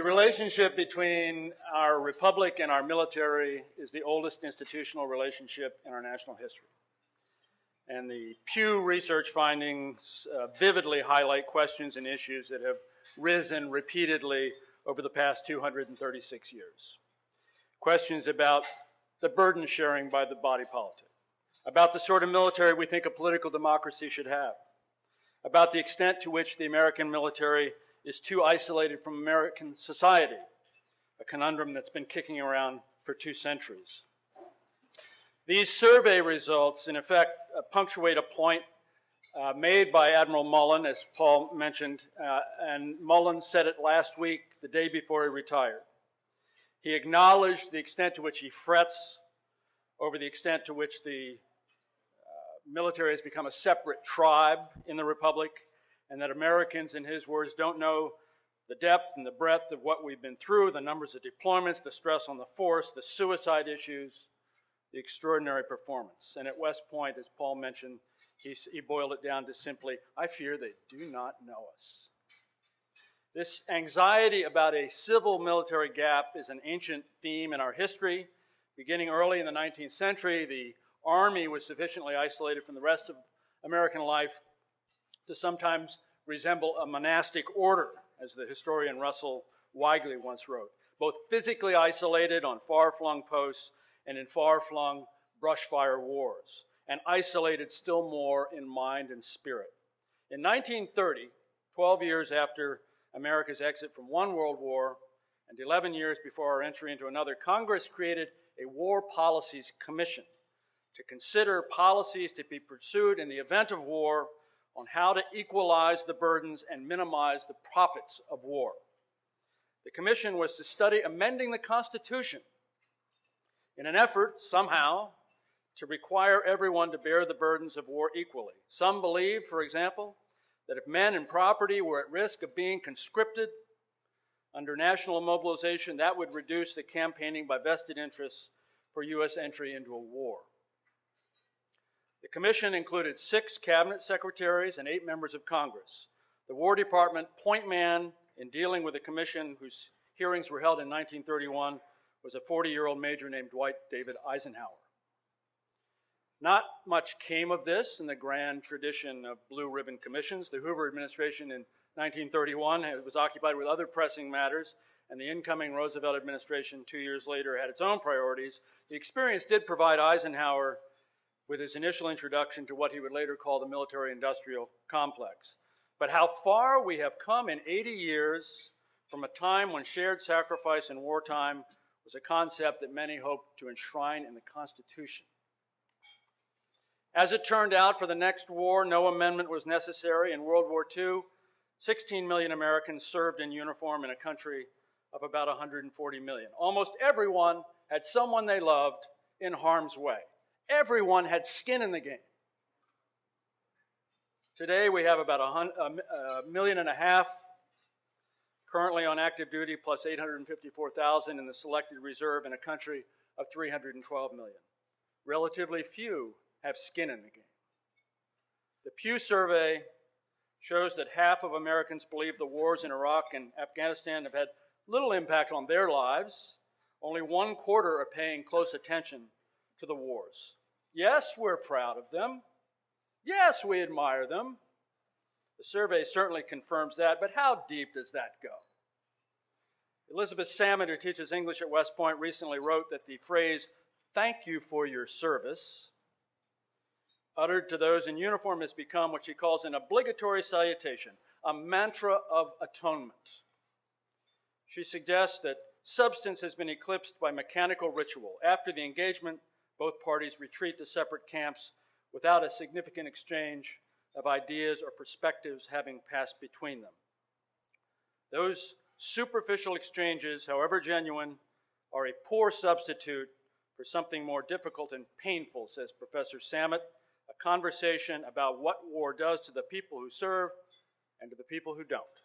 relationship between our republic and our military is the oldest institutional relationship in our national history. And the Pew Research findings vividly highlight questions and issues that have risen repeatedly over the past 236 years. Questions about the burden sharing by the body politic, about the sort of military we think a political democracy should have, about the extent to which the American military is too isolated from American society, a conundrum that's been kicking around for 2 centuries. These survey results, in effect, punctuate a point made by Admiral Mullen, as Paul mentioned, and Mullen said it last week, the day before he retired. He acknowledged the extent to which he frets over the extent to which the military has become a separate tribe in the Republic, and that Americans, in his words, don't know the depth and the breadth of what we've been through, the numbers of deployments, the stress on the force, the suicide issues, the extraordinary performance. And at West Point, as Paul mentioned, he boiled it down to simply, I fear they do not know us. This anxiety about a civil-military gap is an ancient theme in our history. Beginning early in the 19th century, the Army was sufficiently isolated from the rest of American life to sometimes resemble a monastic order, as the historian Russell Weigley once wrote, both physically isolated on far-flung posts and in far-flung brushfire wars, and isolated still more in mind and spirit. In 1930, 12 years after America's exit from one world war and 11 years before our entry into another, Congress created a War Policies Commission to consider policies to be pursued in the event of war on how to equalize the burdens and minimize the profits of war. The commission was to study amending the Constitution in an effort, somehow, to require everyone to bear the burdens of war equally. Some believed, for example, that if men and property were at risk of being conscripted under national mobilization, that would reduce the campaigning by vested interests for U.S. entry into a war. The commission included 6 cabinet secretaries and 8 members of Congress. The War Department point man in dealing with the commission, whose hearings were held in 1931, was a 40-year-old major named Dwight David Eisenhower. Not much came of this in the grand tradition of blue ribbon commissions. The Hoover administration in 1931 was occupied with other pressing matters, and the incoming Roosevelt administration 2 years later had its own priorities. The experience did provide Eisenhower with his initial introduction to what he would later call the military-industrial complex. But how far we have come in 80 years from a time when shared sacrifice in wartime was a concept that many hoped to enshrine in the Constitution. As it turned out, for the next war, no amendment was necessary. In World War II, 16 million Americans served in uniform in a country of about 140 million. Almost everyone had someone they loved in harm's way. Everyone had skin in the game. Today, we have about a million and a half currently on active duty, plus 854,000 in the selected reserve in a country of 312 million. Relatively few have skin in the game. The Pew survey shows that half of Americans believe the wars in Iraq and Afghanistan have had little impact on their lives. Only 1/4 are paying close attention to the wars. Yes, we're proud of them. Yes, we admire them. The survey certainly confirms that, but how deep does that go? Elizabeth Salmon, who teaches English at West Point, recently wrote that the phrase, "thank you for your service," uttered to those in uniform has become what she calls an obligatory salutation, a mantra of atonement. She suggests that substance has been eclipsed by mechanical ritual. After the engagement, both parties retreat to separate camps without a significant exchange of ideas or perspectives having passed between them. Those superficial exchanges, however genuine, are a poor substitute for something more difficult and painful, says Professor Samet, a conversation about what war does to the people who serve and to the people who don't.